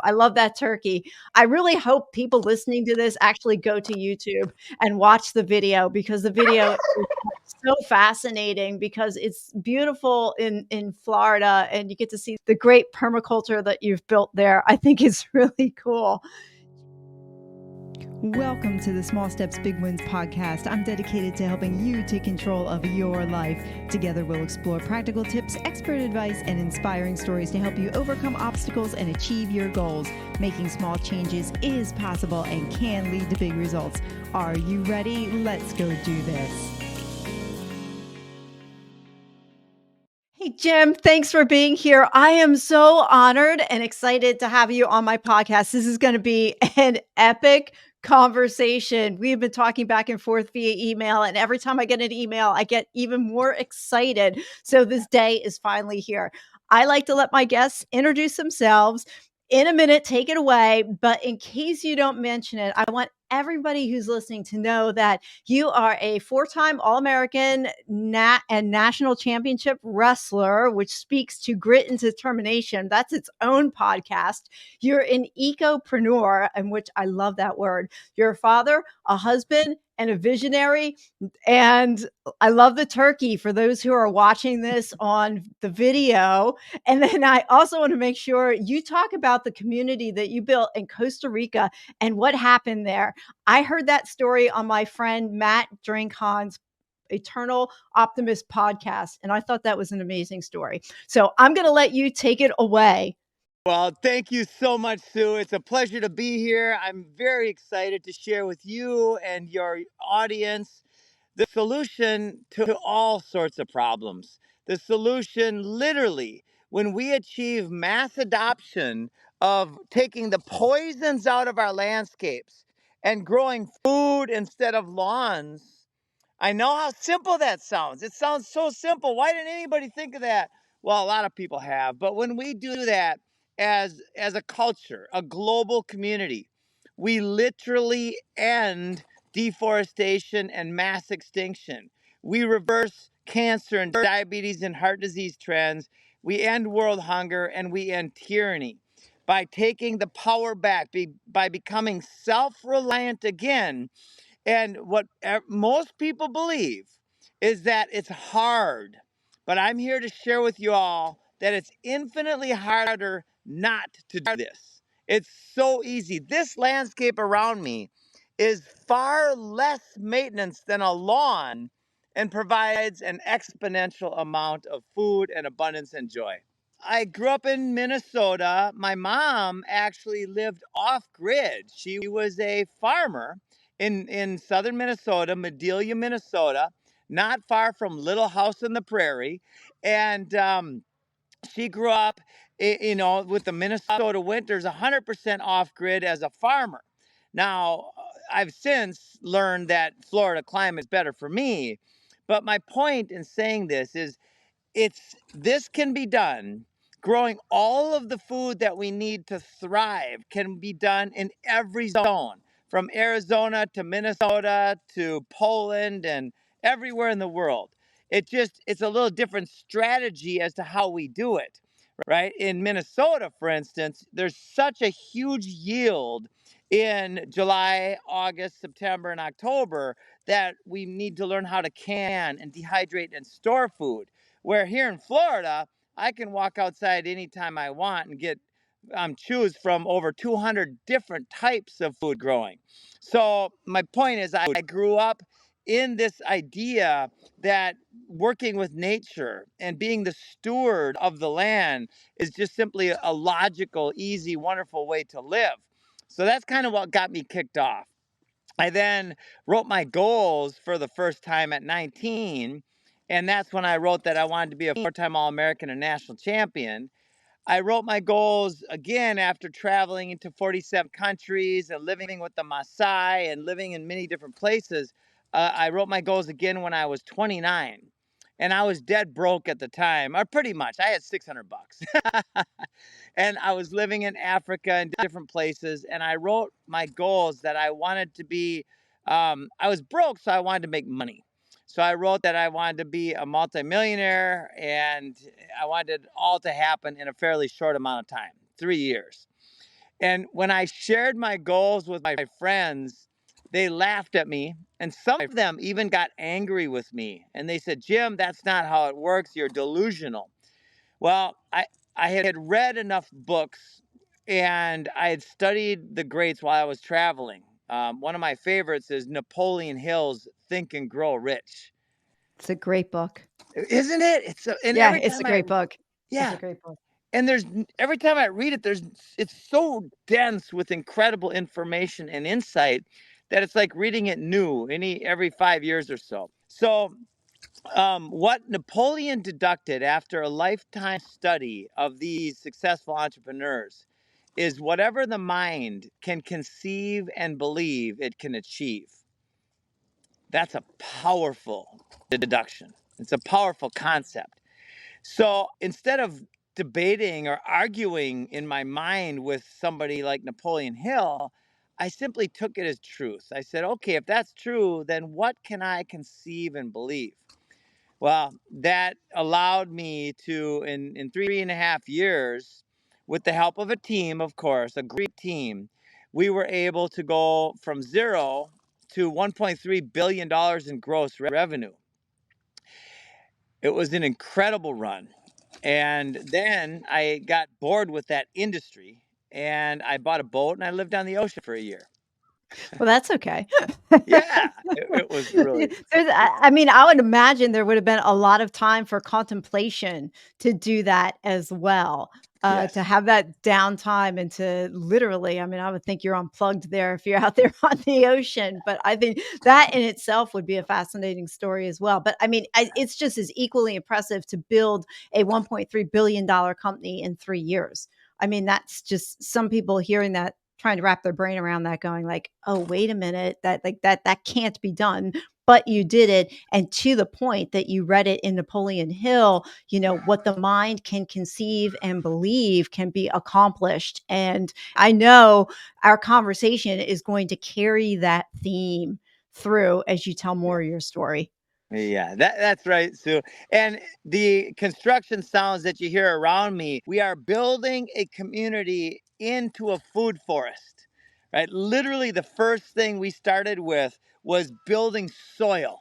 I love that turkey. I really hope people listening to this actually go to YouTube and watch the video, because the video is so fascinating, because it's beautiful in Florida and you get to see the great permaculture that you've built there. I think it's really cool. Welcome to the Small Steps, Big Wins podcast. I'm dedicated to helping you take control of your life. Together, we'll explore practical tips, expert advice, and inspiring stories to help you overcome obstacles and achieve your goals. Making small changes is possible and can lead to big results. Are you ready? Let's go do this. Hey, Jim, thanks for being here. I am so honored and excited to have you on my podcast. This is going to be an epic conversation. We've been talking back and forth via email, and every time I get an email, I get even more excited. So this day is finally here. I like to let my guests introduce themselves. In a minute, take it away. But in case you don't mention it, I want everybody who's listening to know that you are a four-time All-American and national championship wrestler, which speaks to grit and determination. That's its own podcast. You're an ecopreneur, in which I love that word. You're a father, a husband, and a visionary. And I love the turkey for those who are watching this on the video. And then I also want to make sure you talk about the community that you built in Costa Rica and what happened there. I heard that story on my friend Matt Drinkhon's Eternal Optimist podcast, and I thought that was an amazing story. So I'm going to let you take it away. Well, thank you so much, Sue. It's a pleasure to be here. I'm very excited to share with you and your audience the solution to all sorts of problems. The solution, literally, when we achieve mass adoption of taking the poisons out of our landscapes and growing food instead of lawns. I know how simple that sounds. It sounds so simple. Why didn't anybody think of that? Well, a lot of people have. But when we do that as a culture, a global community, we literally end deforestation and mass extinction. We reverse cancer and diabetes and heart disease trends. We end world hunger and we end tyranny by taking the power back, by becoming self-reliant again. And what most people believe is that it's hard. But I'm here to share with you all that it's infinitely harder not to do this. It's so easy. This landscape around me is far less maintenance than a lawn and provides an exponential amount of food and abundance and joy. I grew up in Minnesota. My mom actually lived off grid. She was a farmer in southern Minnesota, Medelia, Minnesota, not far from Little House on the Prairie. And she grew up, with the Minnesota winters 100% off grid as a farmer. Now, I've since learned that Florida climate is better for me. But my point in saying this is this can be done. Growing all of the food that we need to thrive can be done in every zone, from Arizona to Minnesota to Poland and everywhere in the world. It's a little different strategy as to how we do it, right? In Minnesota, for instance, there's such a huge yield in July, August, September, and October that we need to learn how to can and dehydrate and store food. Where here in Florida, I can walk outside anytime I want and choose from over 200 different types of food growing. So my point is, I grew up in this idea that working with nature and being the steward of the land is just simply a logical, easy, wonderful way to live. So that's kind of what got me kicked off. I then wrote my goals for the first time at 19. And that's when I wrote that I wanted to be a four-time All-American and national champion. I wrote my goals again after traveling into 47 countries and living with the Maasai and living in many different places. I wrote my goals again when I was 29. And I was dead broke at the time, or pretty much. I had $600. And I was living in Africa and different places. And I wrote my goals that I wanted to be, I was broke, so I wanted to make money. So I wrote that I wanted to be a multimillionaire, and I wanted it all to happen in a fairly short amount of time, 3 years. And when I shared my goals with my friends, they laughed at me. And some of them even got angry with me. And they said, Jim, that's not how it works. You're delusional. Well, I had read enough books and I had studied the greats while I was traveling. One of my favorites is Napoleon Hill's Think and Grow Rich. It's a great book. Isn't it? And Yeah, every it's a time I, great book. It's a yeah, great book. and every time I read it, it's so dense with incredible information and insight that it's like reading it new every 5 years or so. So what Napoleon deducted after a lifetime study of these successful entrepreneurs is whatever the mind can conceive and believe it can achieve. That's a powerful deduction. It's a powerful concept. So instead of debating or arguing in my mind with somebody like Napoleon Hill, I simply took it as truth. I said, okay, if that's true, then what can I conceive and believe? Well, that allowed me to, in 3.5 years, with the help of a team, of course, a great team, we were able to go from zero to $1.3 billion in gross revenue. It was an incredible run. And then I got bored with that industry and I bought a boat and I lived on the ocean for a year. Well, that's okay. Yeah, it was really, I mean, I would imagine there would have been a lot of time for contemplation to do that as well, to yes. have that downtime and to literally, I mean, I would think you're unplugged there if you're out there on the ocean, but I think that in itself would be a fascinating story as well. But I mean, it's just as equally impressive to build a $1.3 billion company in 3 years. I mean, that's just some people hearing that trying to wrap their brain around that going like, "Oh, wait a minute, that can't be done." But you did it, and to the point that you read it in Napoleon Hill, what the mind can conceive and believe can be accomplished. And I know our conversation is going to carry that theme through as you tell more of your story. Yeah, that's right, Sue. And the construction sounds that you hear around me, we are building a community into a food forest, right? Literally, the first thing we started with was building soil.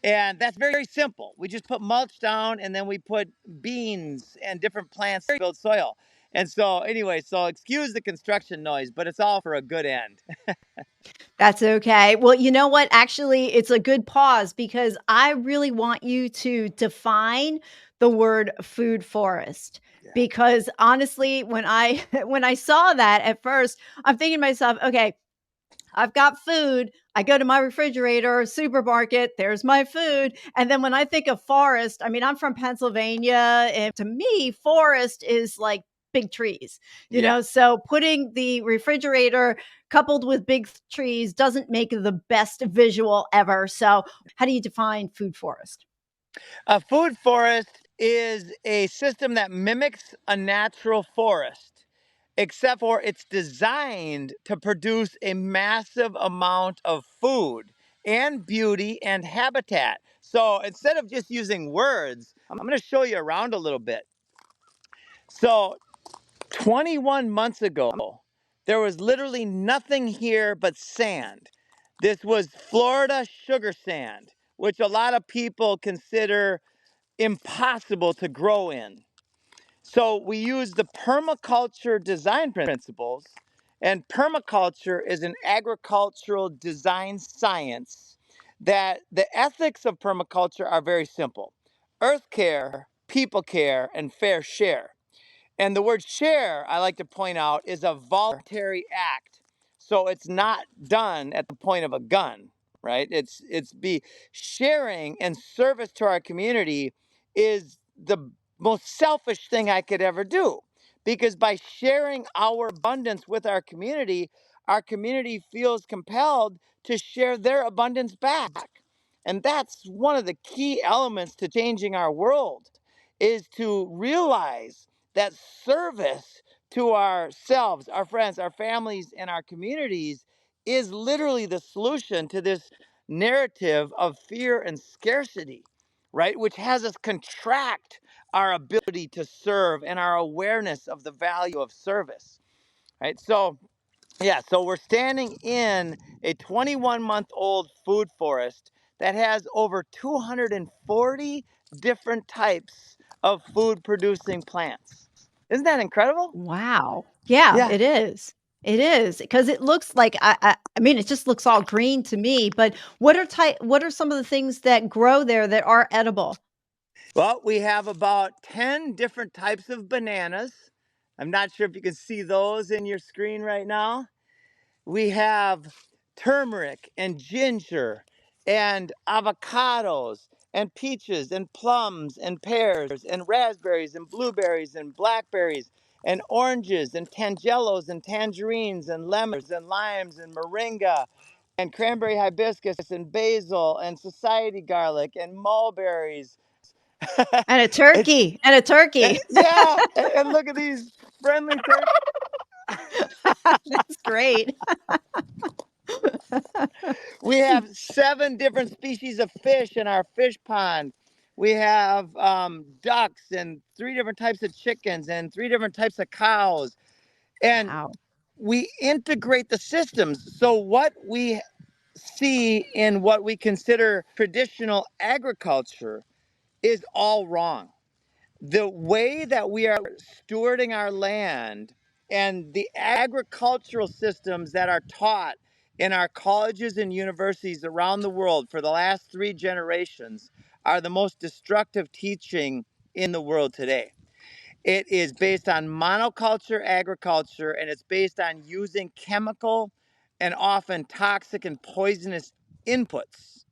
And that's very simple. We just put mulch down and then we put beans and different plants to build soil. And so, anyway, so excuse the construction noise, but it's all for a good end. That's okay. Well, you know what? Actually, it's a good pause because I really want you to define the word food forest. Yeah. Because honestly, when I when I saw that at first, I'm thinking to myself, okay, I've got food. I go to my refrigerator, supermarket, there's my food. And then when I think of forest, I mean, I'm from Pennsylvania. And to me, forest is like big trees, Yeah. So putting the refrigerator coupled with big trees doesn't make the best visual ever. So, how do you define food forest? A food forest is a system that mimics a natural forest, except for it's designed to produce a massive amount of food and beauty and habitat. So instead of just using words, I'm going to show you around a little bit. So 21 months ago, there was literally nothing here but sand. This was Florida sugar sand, which a lot of people consider impossible to grow in. So we use the permaculture design principles, and permaculture is an agricultural design science that the ethics of permaculture are very simple: earth care, people care, and fair share. And the word share, I like to point out, is a voluntary act. So it's not done at the point of a gun, right? It's be sharing and service to our community is the most selfish thing I could ever do. Because by sharing our abundance with our community feels compelled to share their abundance back. And that's one of the key elements to changing our world is to realize that service to ourselves, our friends, our families, and our communities is literally the solution to this narrative of fear and scarcity, right? Which has us contract our ability to serve and our awareness of the value of service. right? So yeah, so we're standing in a 21-month-old food forest that has over 240 different types of food producing plants. Isn't that incredible? Wow. Yeah, Yeah. it is. It is because it looks like I mean, it just looks all green to me. But what are some of the things that grow there that are edible? Well, we have about 10 different types of bananas. I'm not sure if you can see those in your screen right now. We have turmeric and ginger and avocados and peaches and plums and pears and raspberries and blueberries and blackberries and oranges and tangelos and tangerines and lemons and limes and moringa and cranberry hibiscus and basil and society garlic and mulberries. And a It's turkey, and a turkey. yeah, and look at these friendly turkeys. That's great. We have 7 different species of fish in our fish pond. We have ducks and 3 different types of chickens and 3 different types of cows. And Wow. we integrate the systems. So what we see in what we consider traditional agriculture is all wrong. The way that we are stewarding our land and the agricultural systems that are taught in our colleges and universities around the world for the last 3 generations are the most destructive teaching in the world today. It is based on monoculture agriculture, and it's based on using chemical and often toxic and poisonous inputs.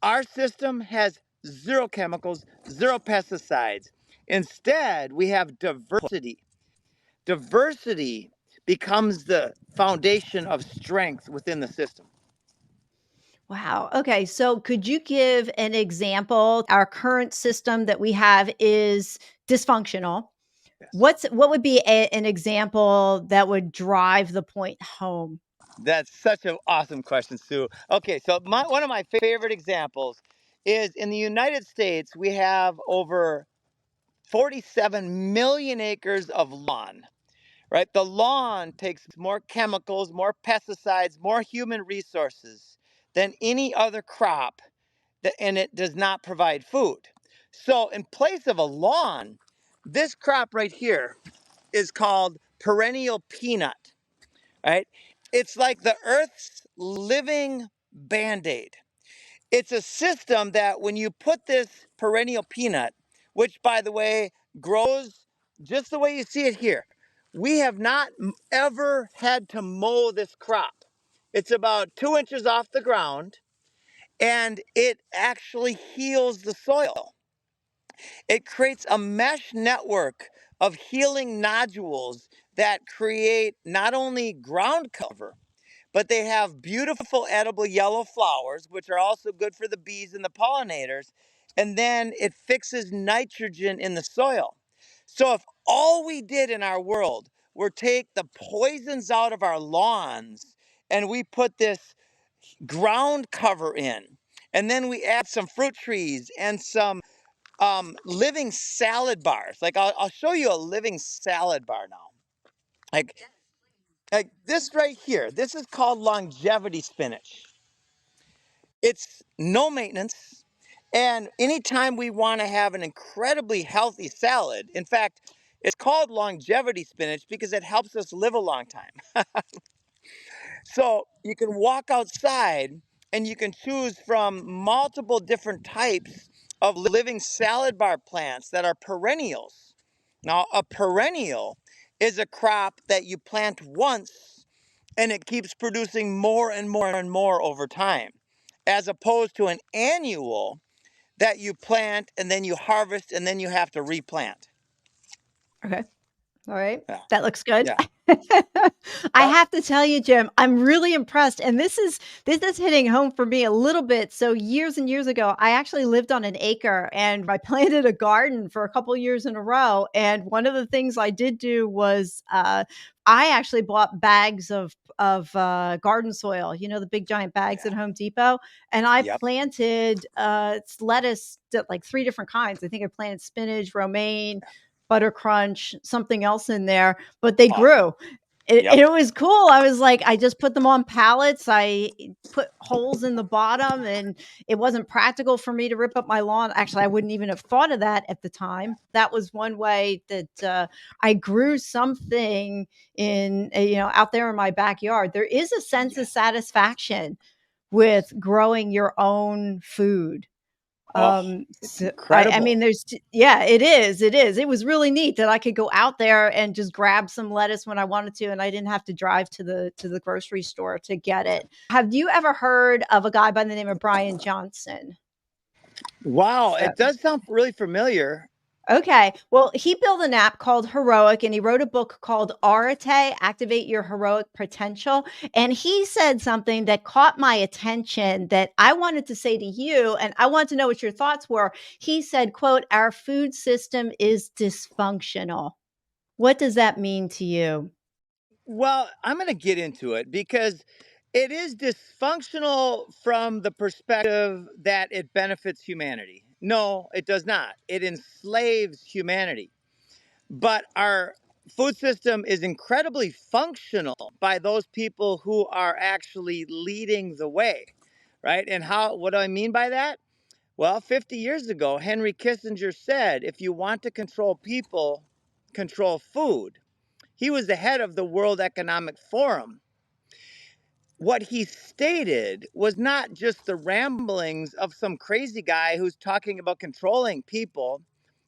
Our system has 0 chemicals, 0 pesticides. Instead, we have diversity. Diversity becomes the foundation of strength within the system. Wow. Okay. So could you give an example? Our current system that we have is dysfunctional. Yes. What would be an example that would drive the point home? That's such an awesome question, Sue. Okay, so one of my favorite examples is in the United States, we have over 47 million acres of lawn, right? The lawn takes more chemicals, more pesticides, more human resources than any other crop, and it does not provide food. So, in place of a lawn, this crop right here is called perennial peanut, right? It's like the earth's living band aid. It's a system that when you put this perennial peanut, which by the way grows just the way you see it here, we have not ever had to mow this crop. It's about 2 inches off the ground and it actually heals the soil. It creates a mesh network of healing nodules that create not only ground cover, but they have beautiful edible yellow flowers, which are also good for the bees and the pollinators. And then it fixes nitrogen in the soil. So if all we did in our world were take the poisons out of our lawns and we put this ground cover in, and then we add some fruit trees and some living salad bars. Like I'll show you a living salad bar now. Like like this right here, this is called longevity spinach. It's no maintenance. And anytime we want to have an incredibly healthy salad, in fact, it's called longevity spinach because it helps us live a long time. So you can walk outside and you can choose from multiple different types of living salad bar plants that are perennials. Now, a perennial is a crop that you plant once and it keeps producing more and more and more over time, as opposed to an annual that you plant and then you harvest and then you have to replant. Okay. All right. Yeah. That looks good. Yeah. I Uh, have to tell you, Jim, I'm really impressed. And this is hitting home for me a little bit. So years and years ago, I actually lived on an acre and I planted a garden for a couple years in a row. And one of the things I did do was I actually bought bags of garden soil, the big giant bags yeah. at Home Depot, and I Yep. planted lettuce, like 3 different kinds. I think I planted spinach, romaine, butter crunch, something else in there, but they Awesome. grew. Yep. It was cool. I was like, I just put them on pallets. I put holes in the bottom, and it wasn't practical for me to rip up my lawn. Actually, I wouldn't even have thought of that at the time. That was one way that I grew something in, out there in my backyard. There is a sense of satisfaction with growing your own food. Oh, it's So I incredible. mean, yeah, it is. It is. It was really neat that I could go out there and just grab some lettuce when I wanted to, and I didn't have to drive to the grocery store to get it. Have you ever heard of a guy by the name of Brian Johnson? Wow, So it does sound really familiar. Okay. Well, he built an app called Heroic, and he wrote a book called Arate, Activate Your Heroic Potential. And he said something that caught my attention that I wanted to say to you, and I want to know what your thoughts were. He said, quote, "Our food system is dysfunctional." What does that mean to you? Well, I'm going to get into it because it is dysfunctional from the perspective that it benefits humanity. No, it does not. It enslaves humanity. But our food system is incredibly functional by those people who are actually leading the way, right? And what do I mean by that? Well, 50 years ago, Henry Kissinger said, if you want to control people, control food. He was the head of the World Economic Forum. What he stated was not just the ramblings of some crazy guy who's talking about controlling people.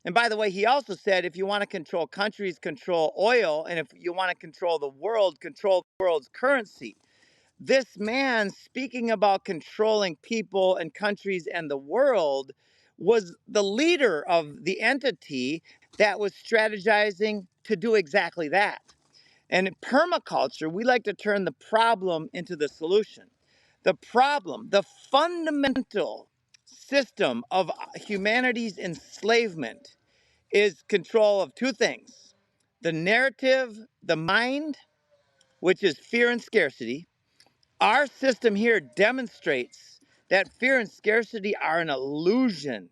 And by the way, he also said if you want to control countries, control oil. And if you want to control the world's currency. This man speaking about controlling people and countries and the world was the leader of the entity that was strategizing to do exactly that. And in permaculture, we like to turn the problem into the solution. The problem, the fundamental system of humanity's enslavement is control of two things: the narrative, the mind, which is fear and scarcity. Our system here demonstrates that fear and scarcity are an illusion.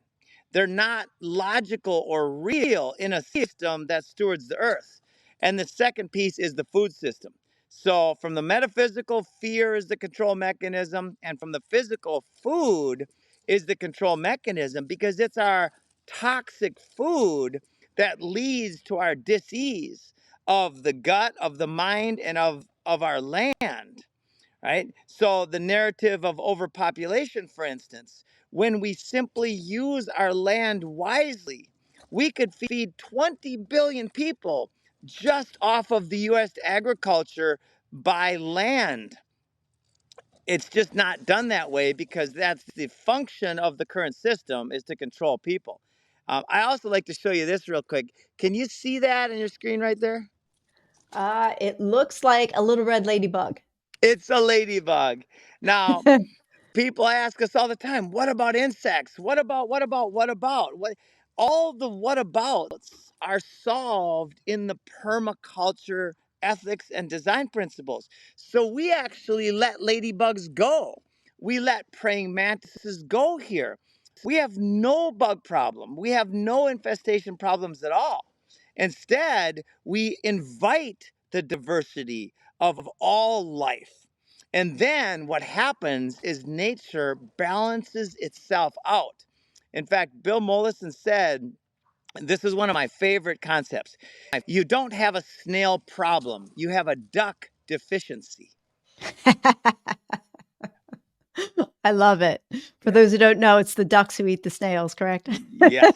They're not logical or real in a system that stewards the earth. And the second piece is the food system. So, from the metaphysical, fear is the control mechanism, and from the physical, food is the control mechanism because it's our toxic food that leads to our dis-ease of the gut, of the mind, and of our land, right? So the narrative of overpopulation, for instance, when we simply use our land wisely, we could feed 20 billion people just off of the U.S. agriculture by land. It's just not done that way because that's the function of the current system, is to control people. I also like to show you this real quick. Can you see that on your screen right there? It looks like a little red ladybug. It's a ladybug. Now, people ask us all the time, what about insects? What? All the what abouts are solved in the permaculture ethics and design principles. So we actually let ladybugs go. We let praying mantises go here. We have no bug problem. We have no infestation problems at all. Instead, we invite the diversity of all life. And then what happens is nature balances itself out. In fact, Bill Mollison said, this is one of my favorite concepts: you don't have a snail problem, you have a duck deficiency. I love it. For Yeah. those who don't know, it's the ducks who eat the snails, correct? Yes.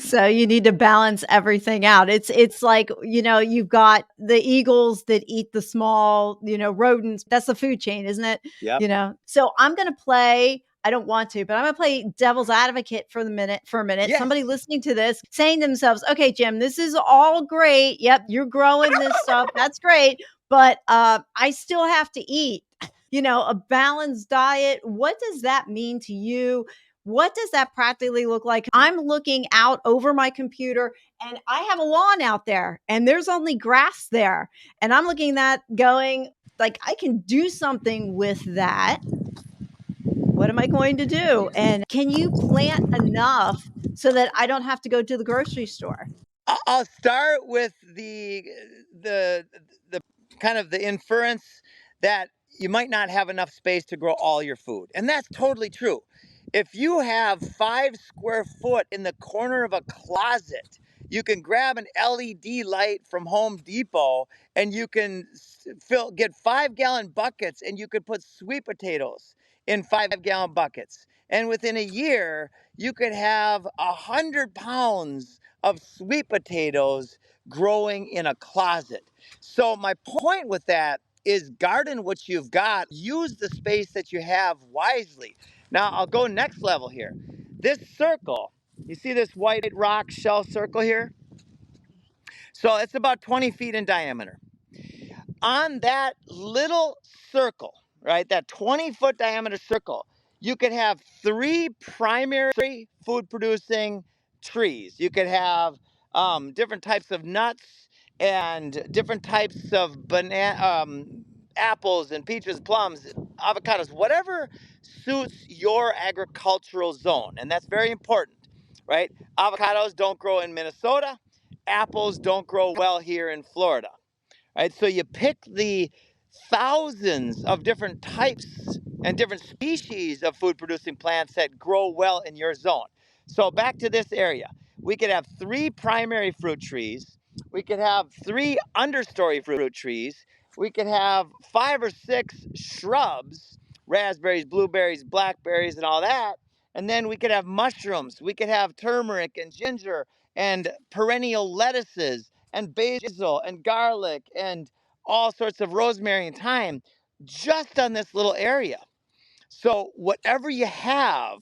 So you need to balance everything out. It's like, you've got the eagles that eat the small, rodents. That's the food chain, isn't it? Yep. So I'm going to play, I don't want to, but I'm going to play devil's advocate for a minute. Yes. Somebody listening to this saying to themselves, "Okay, Jim, this is all great. Yep, you're growing this stuff. That's great. But I still have to eat, a balanced diet. What does that mean to you? What does that practically look like?" I'm looking out over my computer and I have a lawn out there and there's only grass there. And I'm looking at that going, like, I can do something with that. What am I going to do? And can you plant enough so that I don't have to go to the grocery store? I'll start with the kind of the inference that you might not have enough space to grow all your food. And that's totally true. If you have 5 square foot in the corner of a closet, you can grab an LED light from Home Depot and you can get 5-gallon buckets, and you could put sweet potatoes in 5-gallon buckets. And within a year, you could have 100 pounds of sweet potatoes growing in a closet. So my point with that is garden what you've got, use the space that you have wisely. Now I'll go next level here. This circle, you see this white rock shell circle here? So it's about 20 feet in diameter. On that little circle, right, that 20-foot diameter circle, you could have 3 primary food producing trees. You could have different types of nuts and different types of apples and peaches, plums, avocados, whatever suits your agricultural zone. And that's very important, right? Avocados don't grow in Minnesota. Apples don't grow well here in Florida. Right? So you pick the thousands of different types and different species of food producing plants that grow well in your zone. So back to this area, we could have 3 primary fruit trees. We could have 3 understory fruit trees. We could have 5 or 6 shrubs, raspberries, blueberries, blackberries, and all that. And then we could have mushrooms. We could have turmeric and ginger and perennial lettuces and basil and garlic and all sorts of rosemary and thyme just on this little area. So whatever you have,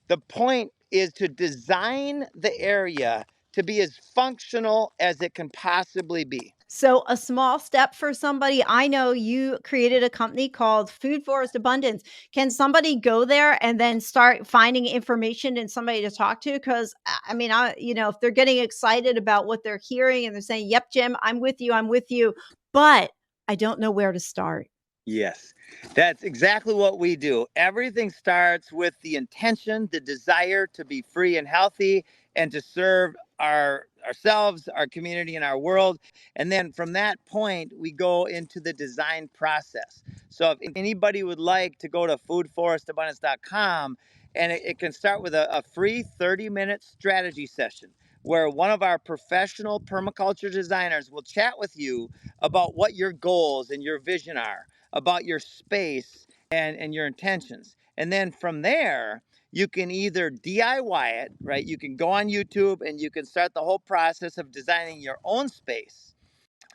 the point is to design the area to be as functional as it can possibly be. So, a small step for somebody, I know you created a company called Food Forest Abundance. Can somebody go there and then start finding information and somebody to talk to? Because I mean, if they're getting excited about what they're hearing and they're saying, "Yep, Jim, I'm with you," but I don't know where to start. Yes, that's exactly what we do. Everything starts with the intention, the desire to be free and healthy and to serve ourselves, our community, and our world. And then from that point, we go into the design process. So if anybody would like to go to foodforestabundance.com, and it can start with a free 30-minute strategy session where one of our professional permaculture designers will chat with you about what your goals and your vision are, about your space and your intentions. And then from there, you can either DIY it, right? You can go on YouTube and you can start the whole process of designing your own space,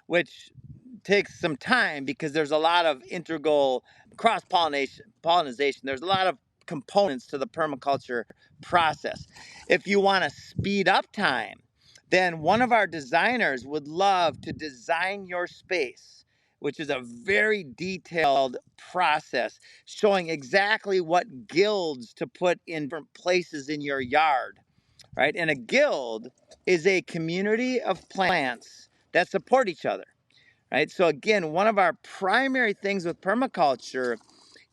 which takes some time because there's a lot of integral pollination. There's a lot of components to the permaculture process. If you want to speed up time, then one of our designers would love to design your space, which is a very detailed process showing exactly what guilds to put in different places in your yard, right? And a guild is a community of plants that support each other. Right. So again, one of our primary things with permaculture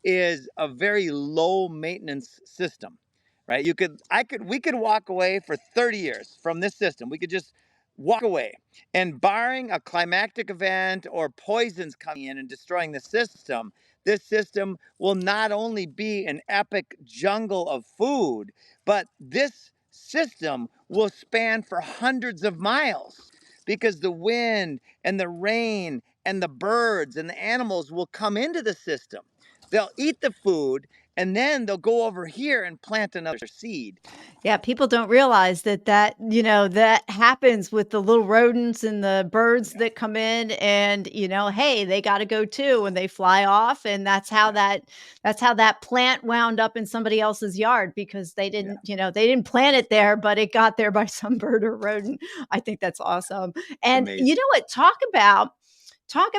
is a very low maintenance system. Right. We could walk away for 30 years from this system. We could just walk away. And barring a climactic event or poisons coming in and destroying the system, this system will not only be an epic jungle of food, but this system will span for hundreds of miles because the wind and the rain and the birds and the animals will come into the system. They'll eat the food and then they'll go over here and plant another seed. Yeah, people don't realize that happens with the little rodents and the birds Yeah, that come in and, hey, they gotta go too, and they fly off, and that's how that plant wound up in somebody else's yard because yeah, they didn't plant it there, but it got there by some bird or rodent. I think that's awesome. it's And you amazing. know what? Talk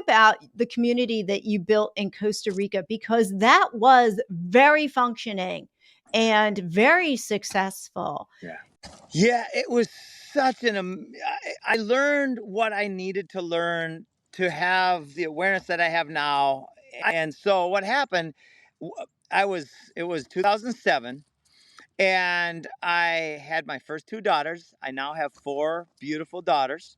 about the community that you built in Costa Rica because that was very functioning and very successful. Yeah. Yeah, it was such I learned what I needed to learn to have the awareness that I have now. And so what happened, w- it was 2007 and I had my first 2 daughters. I now have 4 beautiful daughters.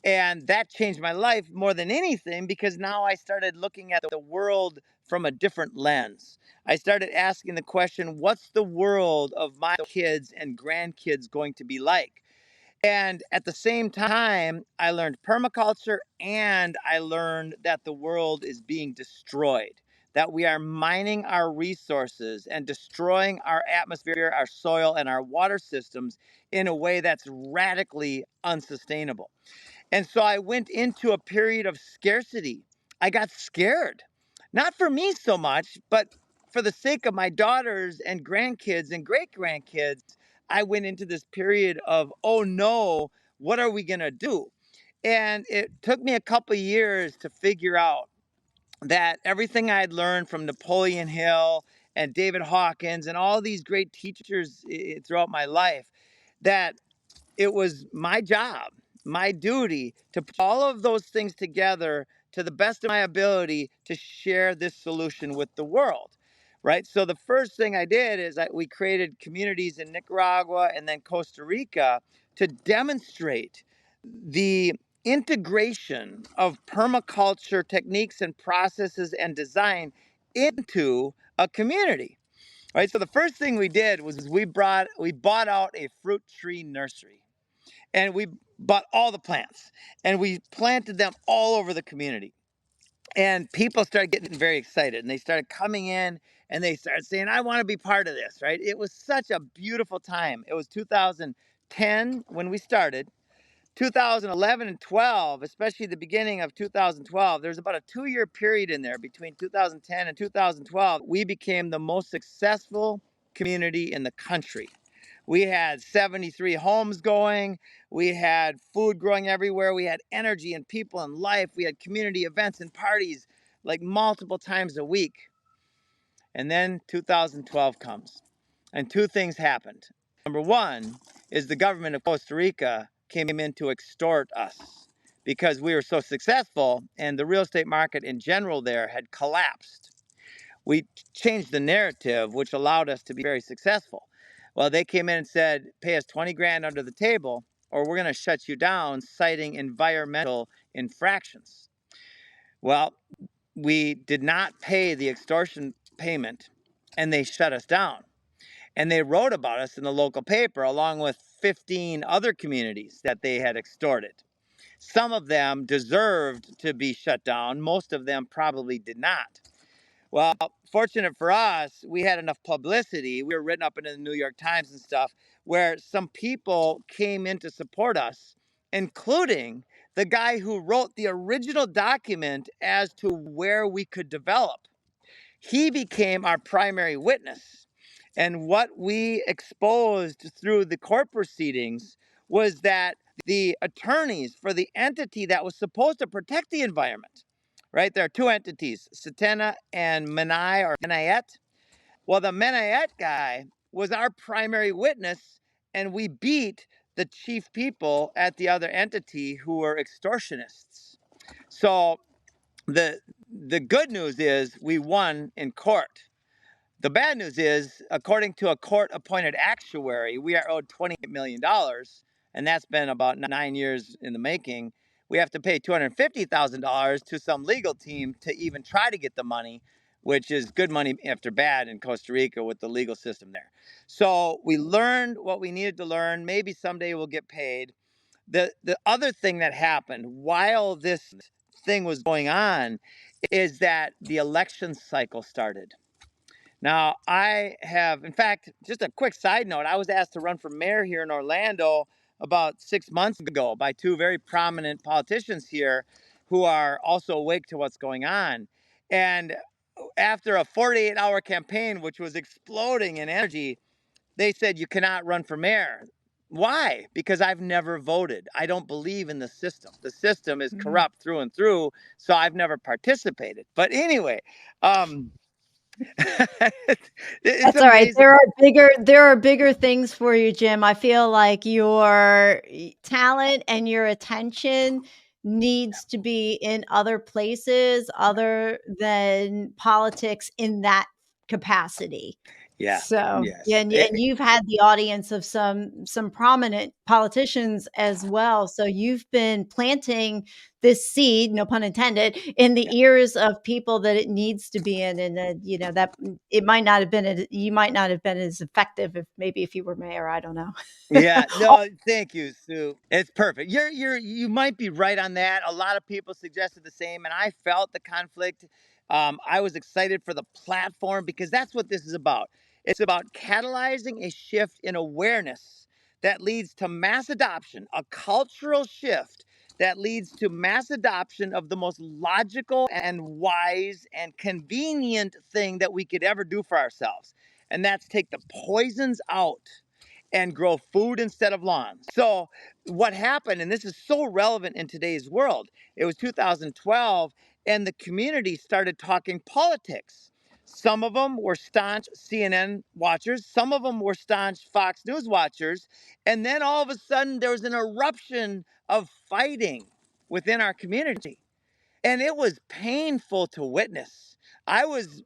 And that changed my life more than anything, because now I started looking at the world from a different lens. I started asking the question, what's the world of my kids and grandkids going to be like? And at the same time, I learned permaculture, and I learned that the world is being destroyed, that we are mining our resources and destroying our atmosphere, our soil, and our water systems in a way that's radically unsustainable. And so I went into a period of scarcity. I got scared, not for me so much, but for the sake of my daughters and grandkids and great grandkids. I went into this period of, oh no, what are we going to do? And it took me a couple of years to figure out that everything I had learned from Napoleon Hill and David Hawkins and all these great teachers throughout my life, that it was my job, my duty to put all of those things together to the best of my ability to share this solution with the world. Right. So the first thing I did is we created communities in Nicaragua and then Costa Rica to demonstrate the integration of permaculture techniques and processes and design into a community. Right. So the first thing we did was we bought out a fruit tree nursery, and we bought all the plants and we planted them all over the community. And people started getting very excited, and they started coming in and they started saying, I want to be part of this, right? It was such a beautiful time. It was 2010 when we started. 2011 and 12, especially the beginning of 2012, there's about a 2-year period in there between 2010 and 2012. We became the most successful community in the country. We had 73 homes going. We had food growing everywhere. We had energy and people and life. We had community events and parties like multiple times a week. And then 2012 comes, and two things happened. Number one is the government of Costa Rica came in to extort us because we were so successful, and the real estate market in general there had collapsed. We changed the narrative, which allowed us to be very successful. Well, they came in and said, pay us 20 grand under the table, or we're going to shut you down, citing environmental infractions. Well, we did not pay the extortion payment, and they shut us down. And they wrote about us in the local paper, along with 15 other communities that they had extorted. Some of them deserved to be shut down. Most of them probably did not. Well, fortunate for us, we had enough publicity. We were written up in the New York Times and stuff, where some people came in to support us, including the guy who wrote the original document as to where we could develop. He became our primary witness. And what we exposed through the court proceedings was that the attorneys for the entity that was supposed to protect the environment, right? There are two entities, Satena and Menai or Menayet. Well, the Menayet guy was our primary witness, and we beat the chief people at the other entity who were extortionists. So the good news is we won in court. The bad news is, according to a court-appointed actuary, we are owed $28 million, and that's been about 9 years in the making. We have to pay $250,000 to some legal team to even try to get the money, which is good money after bad in Costa Rica with the legal system there. So we learned what we needed to learn. Maybe someday we'll get paid. The other thing that happened while this thing was going on is that the election cycle started. Now, I have, in fact, just a quick side note, I was asked to run for mayor here in Orlando about 6 months ago by two very prominent politicians here who are also awake to what's going on. And after a 48-hour campaign, which was exploding in energy, they said, you cannot run for mayor. Why? Because I've never voted. I don't believe in the system. The system is corrupt through and through, so I've never participated. But anyway, it's That's all right. amazing. There are bigger things for you, Jim. I feel like your talent and your attention needs to be in other places other than politics in that capacity. Yeah. So, yeah, Yes. and you've had the audience of some prominent politicians as well. So you've been planting this seed, no pun intended, in the Yeah. ears of people that it needs to be in, and that it might not have been you might not have been as effective if you were mayor. I don't know. Yeah, no, thank you, Sue. It's perfect. You might be right on that. A lot of people suggested the same, and I felt the conflict. I was excited for the platform because that's what this is about. It's about catalyzing a shift in awareness that leads to mass adoption, a cultural shift that leads to mass adoption of the most logical and wise and convenient thing that we could ever do for ourselves. And that's take the poisons out and grow food instead of lawns. So, what happened, and this is so relevant in today's world, it was 2012, and the community started talking politics. Some of them were staunch CNN watchers, some of them were staunch Fox News watchers, and then all of a sudden there was an eruption of fighting within our community. And it was painful to witness. I was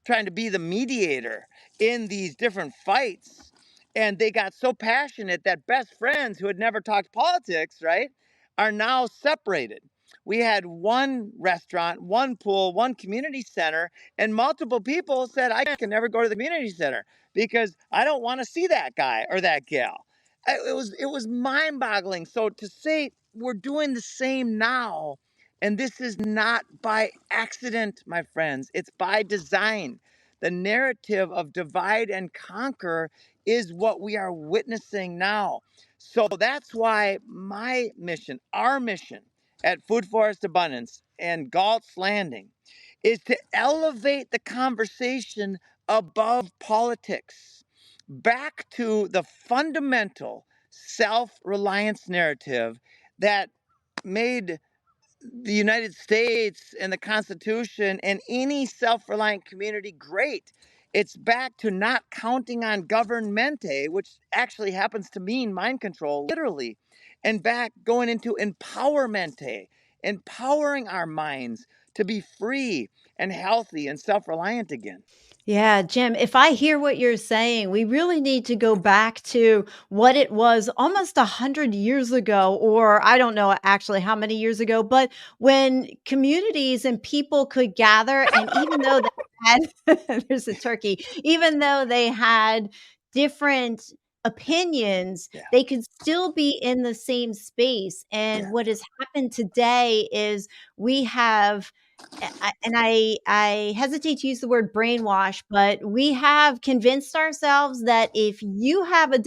trying to be the mediator in these different fights. And they got so passionate that best friends who had never talked politics, right, are now separated. We had one restaurant, one pool, one community center, and multiple people said, I can never go to the community center because I don't want to see that guy or that gal. It was mind-boggling. So to say we're doing the same now, and this is not by accident, my friends, it's by design. The narrative of divide and conquer is what we are witnessing now. So that's why my mission, our mission at Food Forest Abundance and Galt's Landing is to elevate the conversation above politics back to the fundamental self-reliance narrative that made the United States and the Constitution and any self reliant community great. It's back to not counting on governmente, which actually happens to mean mind control, literally, and back going into empowermente, empowering our minds to be free and healthy and self reliant again. Yeah, Jim, if I hear what you're saying, we really need to go back to what it was almost 100 years ago, or I don't know actually how many years ago, but when communities and people could gather, and even though they had, there's a turkey, even though they had different opinions, Yeah, they could still be in the same space. And yeah, what has happened today is we have I hesitate to use the word brainwash, but we have convinced ourselves that if you have a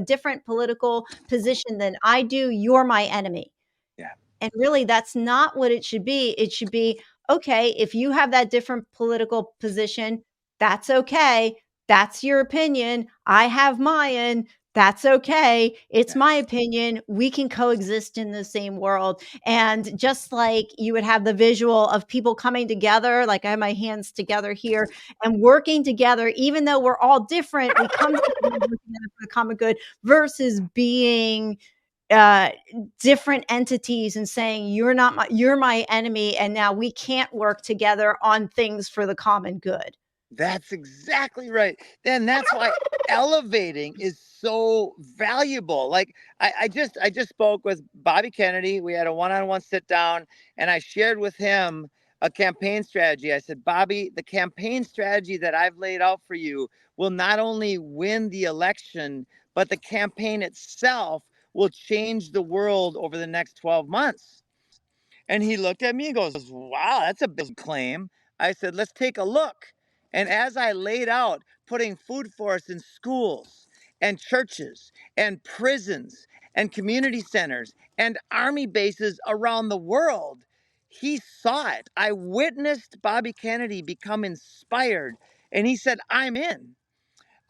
different political position than I do, you're my enemy. yeah, And really, that's not what it should be. It should be, okay, if you have that different political position, that's okay. That's your opinion. I have mine. That's okay. It's yeah, my opinion. We can coexist in the same world. And just like you would have the visual of people coming together, like I have my hands together here and working together, even though we're all different, we come together and work together for the common good versus being uh different entities and saying you're my enemy and now we can't work together on things for the common good. that's exactly right. Then that's why elevating is so valuable. Like I just spoke with Bobby Kennedy. We had a one-on-one sit down, and I shared with him a campaign strategy. I said, Bobby, the campaign strategy that I've laid out for you will not only win the election, but the campaign itself will change the world over the next 12 months. And he looked at me and goes, wow, that's a big claim. I said, let's take a look. And as I laid out putting food forests in schools and churches and prisons and community centers and army bases around the world, he saw it. I witnessed Bobby Kennedy become inspired, and he said, I'm in.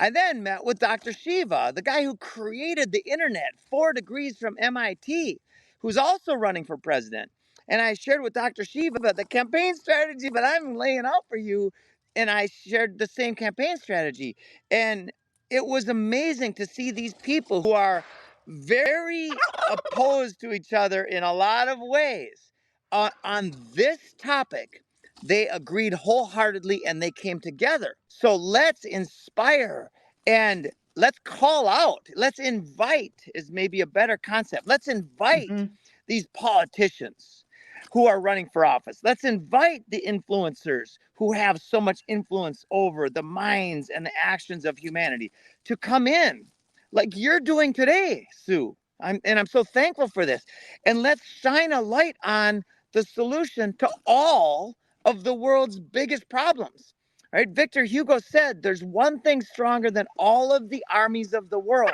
I then met with Dr. Shiva, the guy who created the internet, 4 degrees from MIT, who's also running for president. And I shared with Dr. Shiva the campaign strategy that I'm laying out for you. And I shared the same campaign strategy. And it was amazing to see these people who are very opposed to each other in a lot of ways on this topic They agreed wholeheartedly and they came together. So let's inspire and let's call out. Let's invite, is maybe a better concept. Let's invite Mhm. these politicians who are running for office. Let's invite the influencers who have so much influence over the minds and the actions of humanity to come in, like you're doing today, Sue. I'm so thankful for this. And let's shine a light on the solution to all of the world's biggest problems. Right? Victor Hugo said there's one thing stronger than all of the armies of the world,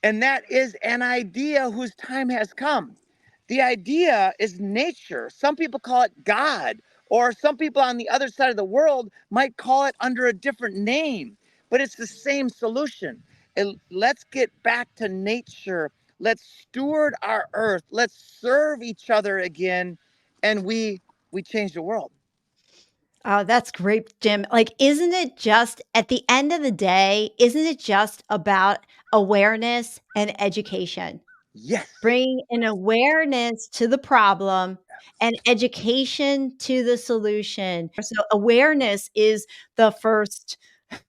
and that is an idea whose time has come. The idea is nature. Some people call it God, or some people on the other side of the world might call it under a different name, but it's the same solution. And let's get back to nature. Let's steward our earth. Let's serve each other again, and we change the world. Oh, that's great, Jim. Like, isn't it just at the end of the day, isn't it just about awareness and education? Yes. Bring an awareness to the problem and education to the solution. So awareness is the first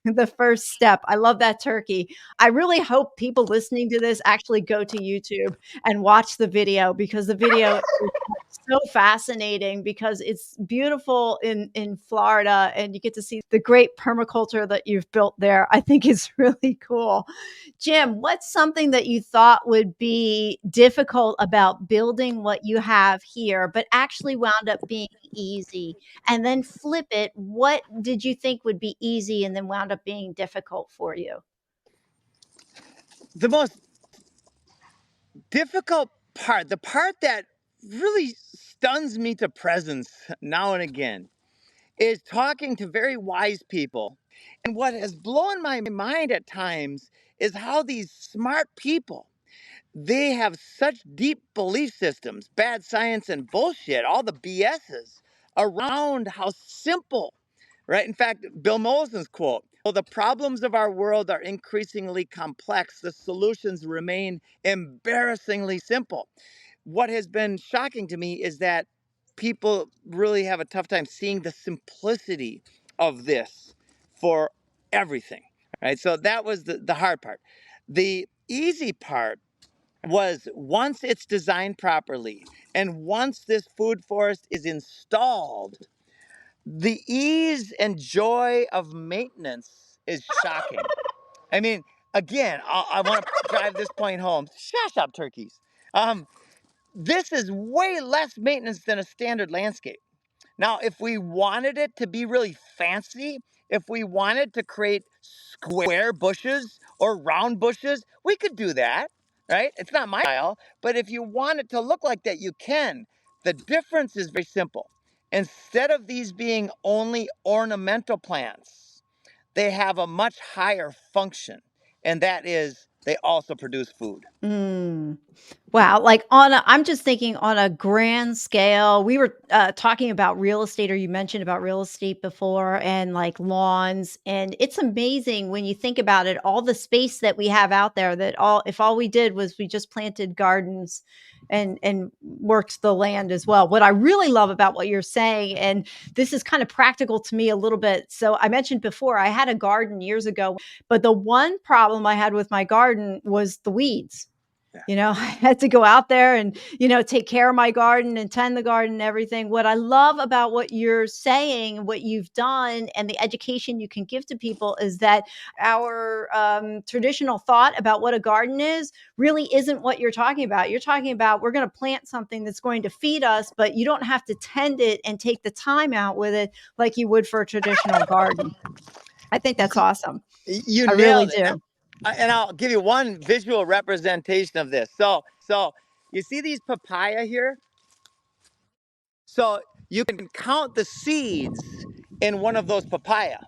the first step. I love that turkey. I really hope people listening to this actually go to YouTube and watch the video because the video is so fascinating because it's beautiful in Florida and you get to see the great permaculture that you've built there. I think it's really cool. Jim, what's something that you thought would be difficult about building what you have here, but actually wound up being easy? And then flip it. What did you think would be easy and then wound up being difficult for you? The most difficult part, the part that really stuns me to presence now and again, is talking to very wise people. And what has blown my mind at times is how these smart people, they have such deep belief systems, bad science and bullshit, all the BSs around how simple, right? In fact, Bill Moleson's quote, "Well, the problems of our world are increasingly complex. The solutions remain embarrassingly simple." What has been shocking to me is that people really have a tough time seeing the simplicity of this for everything, right? So that was the hard part. The easy part was once it's designed properly and once this food forest is installed, the ease and joy of maintenance is shocking. I mean, again, I want to drive this point home. Shush up, turkeys. Um, this is way less maintenance than a standard landscape. Now, if we wanted it to be really fancy, if we wanted to create square bushes or round bushes, we could do that, right? It's not my style, but if you want it to look like that, you can. The difference is very simple. Instead of these being only ornamental plants, they have a much higher function, and that is they also produce food. Mm. Wow, like, I'm just thinking on a grand scale, we were, talking about real estate, or you mentioned about real estate before and, like, lawns, and it's amazing when you think about it, all the space that we have out there that all if all we did was we just planted gardens and worked the land as well. What I really love about what you're saying, and this is kind of practical to me a little bit. So I mentioned before, I had a garden years ago, but the one problem I had with my garden was the weeds. I had to go out there and, take care of my garden and tend the garden and everything. What I love about what you're saying, what you've done, and the education you can give to people is that our traditional thought about what a garden is really isn't what you're talking about. You're talking about we're going to plant something that's going to feed us, but you don't have to tend it and take the time out with it like you would for a traditional garden. I think that's awesome. You I really nailed it. do. And I'll give you one visual representation of this. So you see these papaya here? So you can count the seeds in one of those papaya,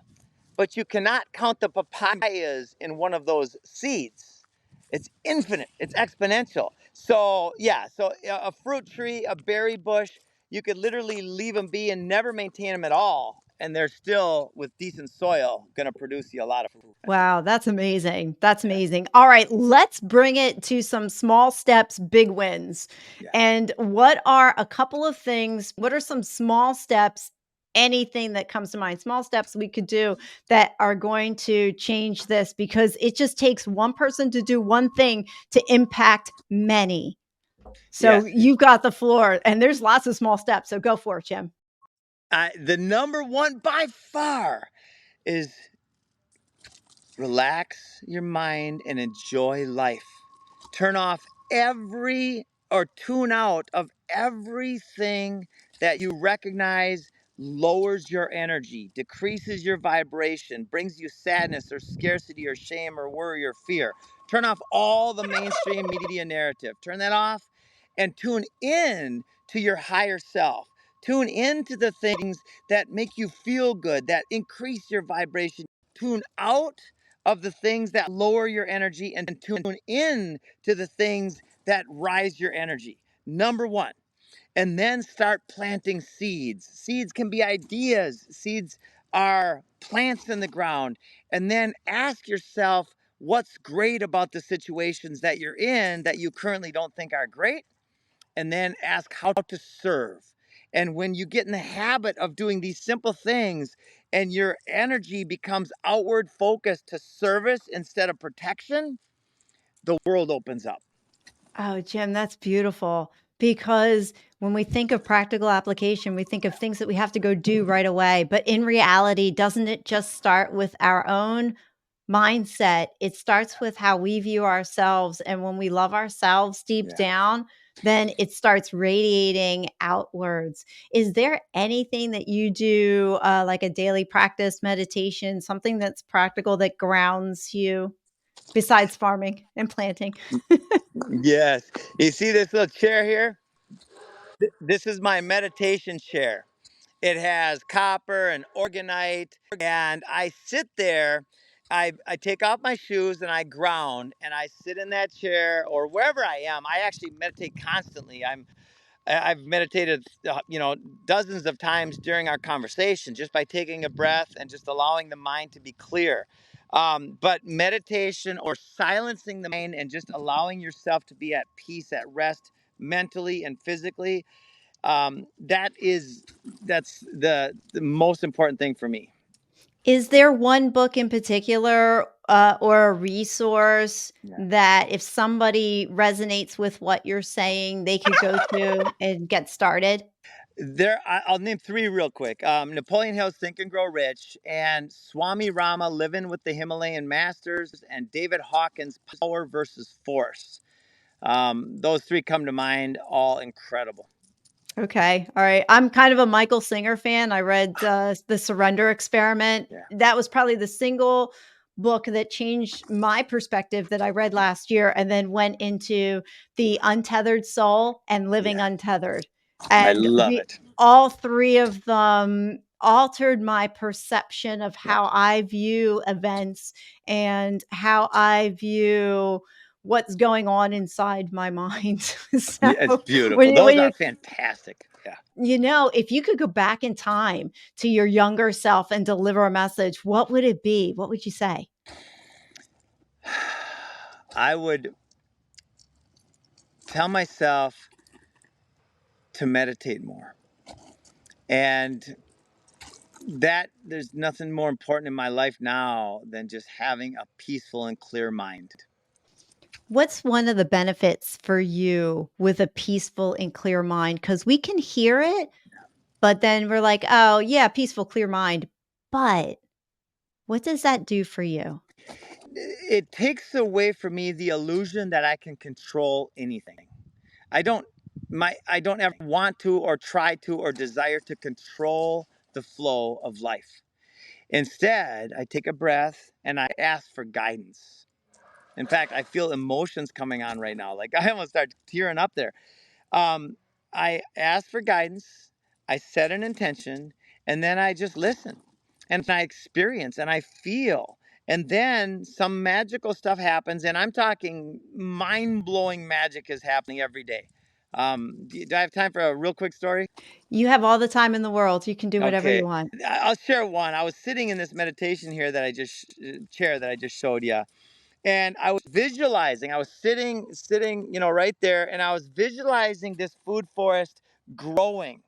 but you cannot count the papayas in one of those seeds. It's infinite, it's exponential. So, yeah, so a fruit tree, a berry bush, you could literally leave them be and never maintain them at all. And they're still, with decent soil, going to produce you a lot of food. Wow, that's amazing. That's amazing. All right, let's bring it to some small steps, big wins. Yeah. And what are a couple of things? What are some small steps anything that comes to mind, small steps we could do that are going to change this, because it just takes one person to do one thing to impact many. So Yes. you've got the floor, and there's lots of small steps. So go for it, Jim. The number one by far is relax your mind and enjoy life. Turn off tune out of everything that you recognize lowers your energy, decreases your vibration, brings you sadness or scarcity or shame or worry or fear. Turn off all the mainstream media narrative. Turn that off and tune in to your higher self. Tune into the things that make you feel good, that increase your vibration. Tune out of the things that lower your energy and tune in to the things that rise your energy. Number one. And then start planting seeds. Seeds can be ideas, seeds are plants in the ground. And then ask yourself what's great about the situations that you're in that you currently don't think are great. And then ask how to serve. And when you get in the habit of doing these simple things and your energy becomes outward focused to service instead of protection, the world opens up. Oh, Jim, that's beautiful. Because when we think of practical application, we think of things that we have to go do right away. But in reality, doesn't it just start with our own mindset? It starts with how we view ourselves. And when we love ourselves deep Yeah. down, then it starts radiating outwards. Is there anything that you do, like a daily practice, meditation, something that's practical that grounds you besides farming and planting? Yes. You see this little chair here? This is my meditation chair. It has copper and organite, and I sit there. I take off my shoes and I ground, and I sit in that chair or wherever I am. I actually meditate constantly. I've meditated, dozens of times during our conversation just by taking a breath and just allowing the mind to be clear. But meditation or silencing the mind and just allowing yourself to be at peace, at rest, mentally and physically, that's the most important thing for me. Is there one book in particular, or a resource Yeah. that if somebody resonates with what you're saying, they could go to and get started? I'll name three real quick. Napoleon Hill's Think and Grow Rich, and Swami Rama, Living with the Himalayan Masters, and David Hawkins' Power versus Force. Those three come to mind, all incredible. Okay. All right. I'm kind of a Michael Singer fan. I read The Surrender Experiment. Yeah. That was probably the single book that changed my perspective that I read last year, and then went into The Untethered Soul and Living Yeah. Untethered. I And love it. all three of them altered my perception of Yeah. how I view events and how I view what's going on inside my mind. So It's beautiful. when you Those when are you fantastic. Yeah. if you could go back in time to your younger self and deliver a message, what would it be? What would you say? I would tell myself to meditate more. And that there's nothing more important in my life now than just having a peaceful and clear mind. What's one of the benefits for you with a peaceful and clear mind? Because we can hear it, but then we're like, oh, yeah, peaceful, clear mind. But what does that do for you? It takes away from me the illusion that I can control anything. I don't I don't ever want to or try to or desire to control the flow of life. Instead, I take a breath and I ask for guidance. In fact, I feel emotions coming on right now. Like I almost start tearing up there. Um, I ask for guidance, I set an intention, and then I just listen and I experience and I feel. And then some magical stuff happens, and I'm talking mind blowing magic is happening every day. Do I have time for a real quick story? You have all the time in the world. You can do whatever you Okay, want. I'll share one. I was sitting in this meditation here that I just chair that I just showed you, and I was visualizing. I was sitting, right there, and I was visualizing this food forest growing.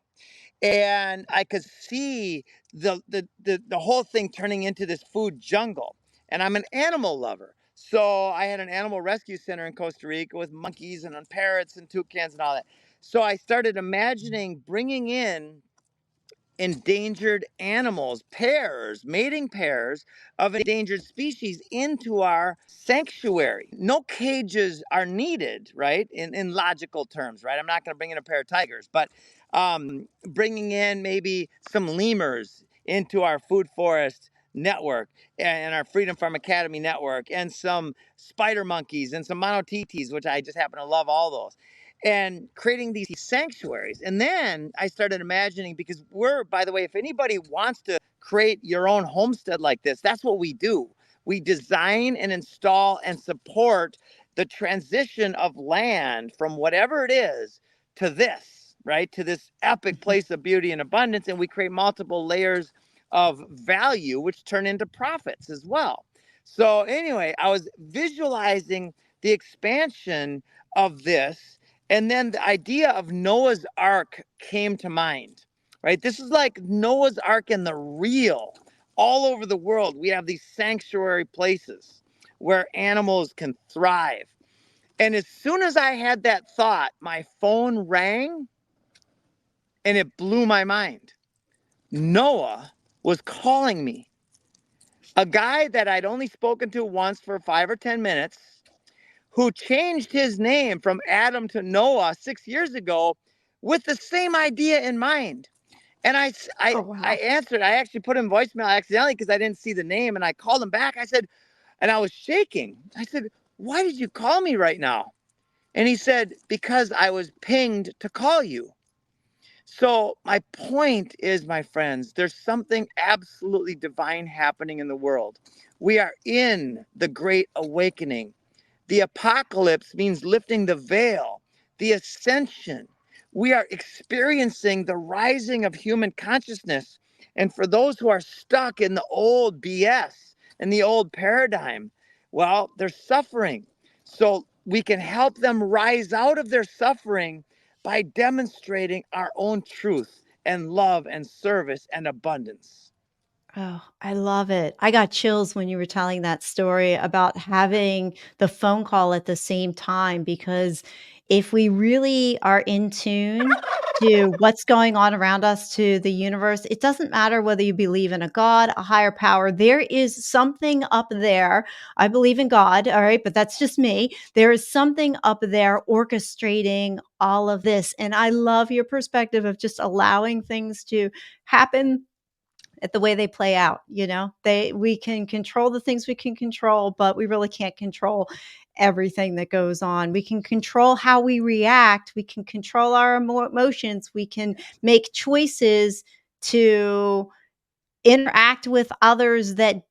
And I could see the whole thing turning into this food jungle. And I'm an animal lover. So I had an animal rescue center in Costa Rica with monkeys and parrots and toucans and all that. So I started imagining bringing in endangered animals, pairs, mating pairs of endangered species into our sanctuary. No cages are needed, right? In logical terms, right? I'm not going to bring in a pair of tigers, but bringing in maybe some lemurs into our food forest network and our Freedom Farm Academy network, and some spider monkeys and some monotitis, which I just happen to love all those, and creating these sanctuaries. And then I started imagining, because by the way, if anybody wants to create your own homestead like this, that's what we do. We design and install and support the transition of land from whatever it is to this, right? To this epic place of beauty and abundance. And we create multiple layers of value, which turn into profits as well. So anyway, I was visualizing the expansion of this, and then the idea of Noah's Ark came to mind, right? This is like Noah's Ark in the real. All over the world, we have these sanctuary places where animals can thrive. And as soon as I had that thought, my phone rang and it blew my mind. Noah was calling me, a guy that I'd only spoken to once for 5 or 10 minutes, who changed his name from Adam to Noah 6 years ago with the same idea in mind. And Oh, I wow. answered. I actually put him voicemail accidentally because I didn't see the name, and I called him back. I said, and I was shaking. I said, "Why did you call me right now?" And he said, "Because I was pinged to call you." So my point is, my friends, there's something absolutely divine happening in the world. We are in the great awakening. The apocalypse means lifting the veil, the ascension. We are experiencing the rising of human consciousness. And for those who are stuck in the old BS and the old paradigm, well, they're suffering. So we can help them rise out of their suffering by demonstrating our own truth and love and service and abundance. Oh, I love it. I got chills when you were telling that story about having the phone call at the same time, because if we really are in tune to what's going on around us, to the universe, it doesn't matter whether you believe in a God, a higher power. There is something up there. I believe in God, all right, but that's just me. There is something up there orchestrating all of this. And I love your perspective of just allowing things to happen at the way they play out. We can control the things we can control, but we really can't control everything that goes on. We can control how we react, we can control our emotions, we can make choices to interact with others that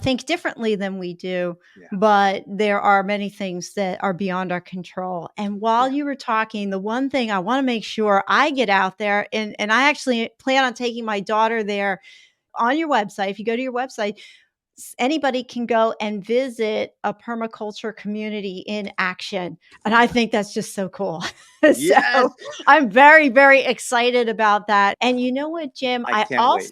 think differently than we do. Yeah. But there are many things that are beyond our control. And while Yeah. you were talking, the one thing I want to make sure I get out there, and I actually plan on taking my daughter there. On your website, if you go to your website, anybody can go and visit a permaculture community in action. And I think that's just so cool. Yes. So I'm very, very excited about that. And you know what, Jim? I can't wait.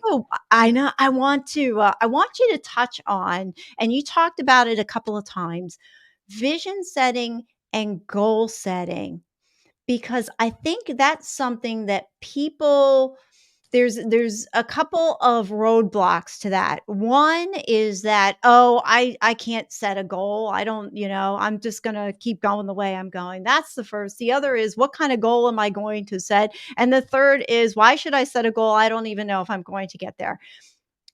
I know, I want you to touch on, and you talked about it a couple of times, vision setting and goal setting, because I think that's something that people, there's a couple of roadblocks to that. One is that, oh, I can't set a goal. I don't, I'm just going to keep going the way I'm going. That's the first. The other is, what kind of goal am I going to set? And the third is, why should I set a goal? I don't even know if I'm going to get there.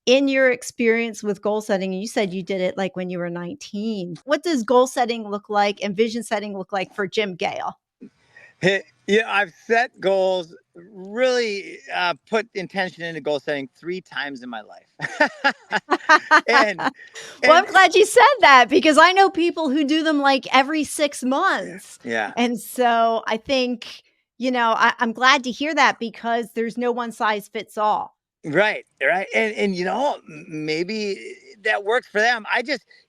In your experience with goal setting, you said you did it like when you were 19. What does goal setting look like and vision setting look like for Jim Gale? Yeah, I've set goals, really put intention into goal setting 3 times in my life. and Well, and I'm glad you said that, because I know people who do them like every 6 months. yeah, And so I think, I'm glad to hear that, because there's no one size fits all. right, right. And maybe that works for them.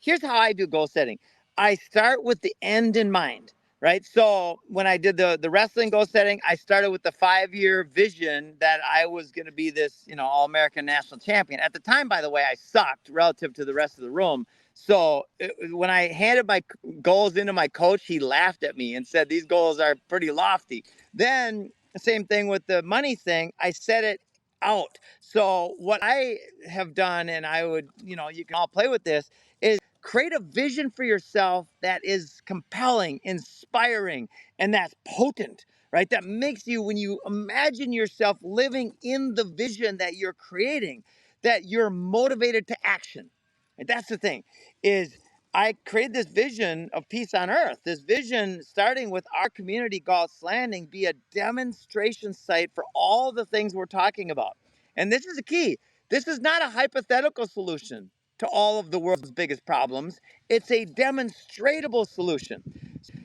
Here's how I do goal setting. I start with the end in mind. right? So when I did the wrestling goal setting, I started with the 5-year vision that I was going to be this, all-American national champion. At the time, by the way, I sucked relative to the rest of the room. So when I handed my goals into my coach, he laughed at me and said, these goals are pretty lofty. Then same thing with the money thing. I set it out. So what I have done, and I would, you can all play with this, is create a vision for yourself that is compelling, inspiring, and that's potent, right? That makes you, when you imagine yourself living in the vision that you're creating, that you're motivated to action. And that's the thing, is I created this vision of peace on earth. This vision, starting with our community, Galt's Landing, be a demonstration site for all the things we're talking about. And this is the key. This is not a hypothetical solution to all of the world's biggest problems. It's a demonstratable solution.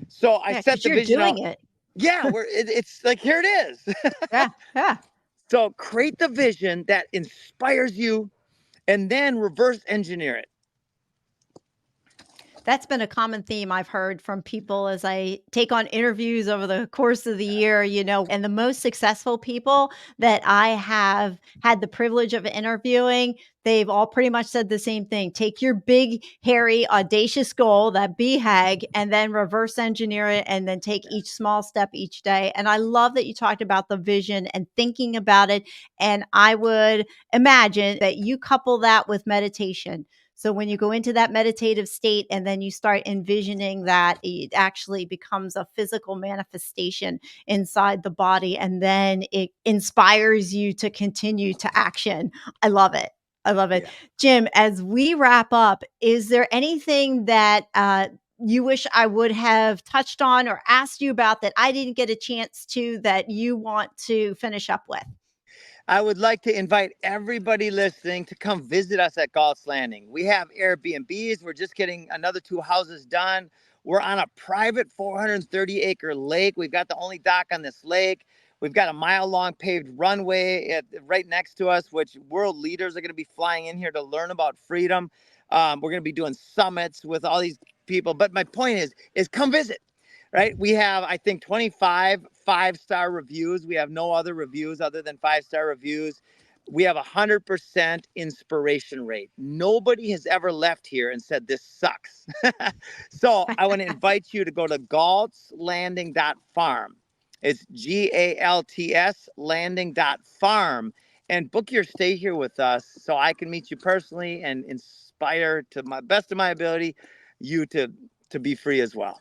So I Yeah, set because the you're vision doing out. it. Yeah, it's like, here it is. Yeah, yeah. So create the vision that inspires you and then reverse engineer it. That's been a common theme I've heard from people as I take on interviews over the course of the year, and the most successful people that I have had the privilege of interviewing, they've all pretty much said the same thing. Take your big, hairy, audacious goal, that BHAG, and then reverse engineer it and then take each small step each day. And I love that you talked about the vision and thinking about it. And I would imagine that you couple that with meditation. So when you go into that meditative state and then you start envisioning that, it actually becomes a physical manifestation inside the body, and then it inspires you to continue to action. I love it. I love it. Yeah. Jim, as we wrap up, is there anything that you wish I would have touched on or asked you about that I didn't get a chance to, that you want to finish up with? I would like to invite everybody listening to come visit us at Galt's Landing. We have Airbnbs. We're just getting another 2 houses done. We're on a private 430-acre lake. We've got the only dock on this lake. We've got a mile-long paved runway right next to us, which world leaders are going to be flying in here to learn about freedom. We're going to be doing summits with all these people. But my point is come visit. Right? We have, I think, 25 5-star reviews. We have no other reviews other than 5-star reviews. We have 100% inspiration rate. Nobody has ever left here and said this sucks. So I want to invite you to go to galtslanding.farm. It's GALTS landing.farm and book your stay here with us so I can meet you personally and inspire, to my best of my ability, you to be free as well.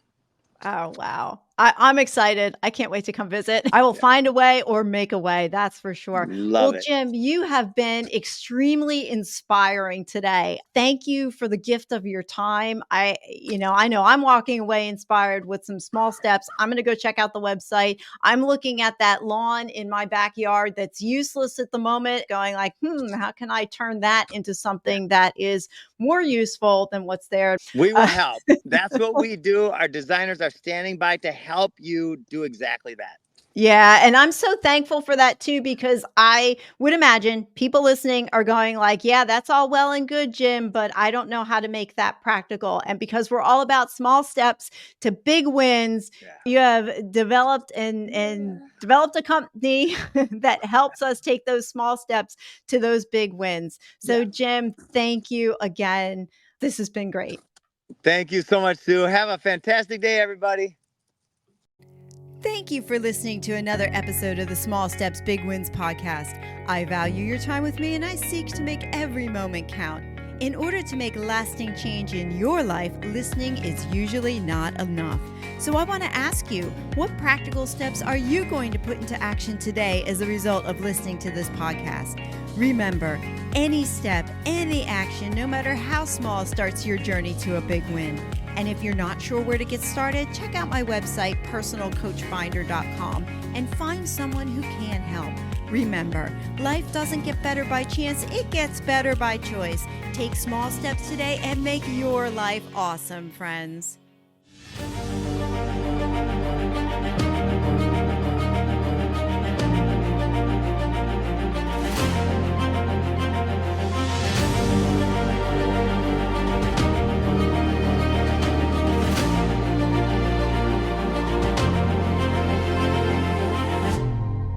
Oh, wow. I'm excited. I can't wait to come visit. I will find a way or make a way. That's for sure. Love Well, it. Jim, you have been extremely inspiring today. Thank you for the gift of your time. I know I'm walking away inspired with some small steps. I'm going to go check out the website. I'm looking at that lawn in my backyard that's useless at the moment, going like, how can I turn that into something that is more useful than what's there? We will help. That's what we do. Our designers are standing by to help you do exactly that. Yeah, and I'm so thankful for that too, because I would imagine people listening are going like, yeah, that's all well and good, Jim, but I don't know how to make that practical. And because we're all about small steps to big wins, you have developed and developed a company that helps us take those small steps to those big wins. So Jim, thank you again. This has been great. Thank you so much, Sue. Have a fantastic day, everybody. Thank you for listening to another episode of the Small Steps, Big Wins podcast. I value your time with me and I seek to make every moment count. In order to make lasting change in your life, listening is usually not enough. So I want to ask you, what practical steps are you going to put into action today as a result of listening to this podcast? Remember, any step, any action, no matter how small, starts your journey to a big win. And if you're not sure where to get started, check out my website, personalcoachfinder.com, and find someone who can help. Remember, life doesn't get better by chance, it gets better by choice. Take small steps today and make your life awesome, friends.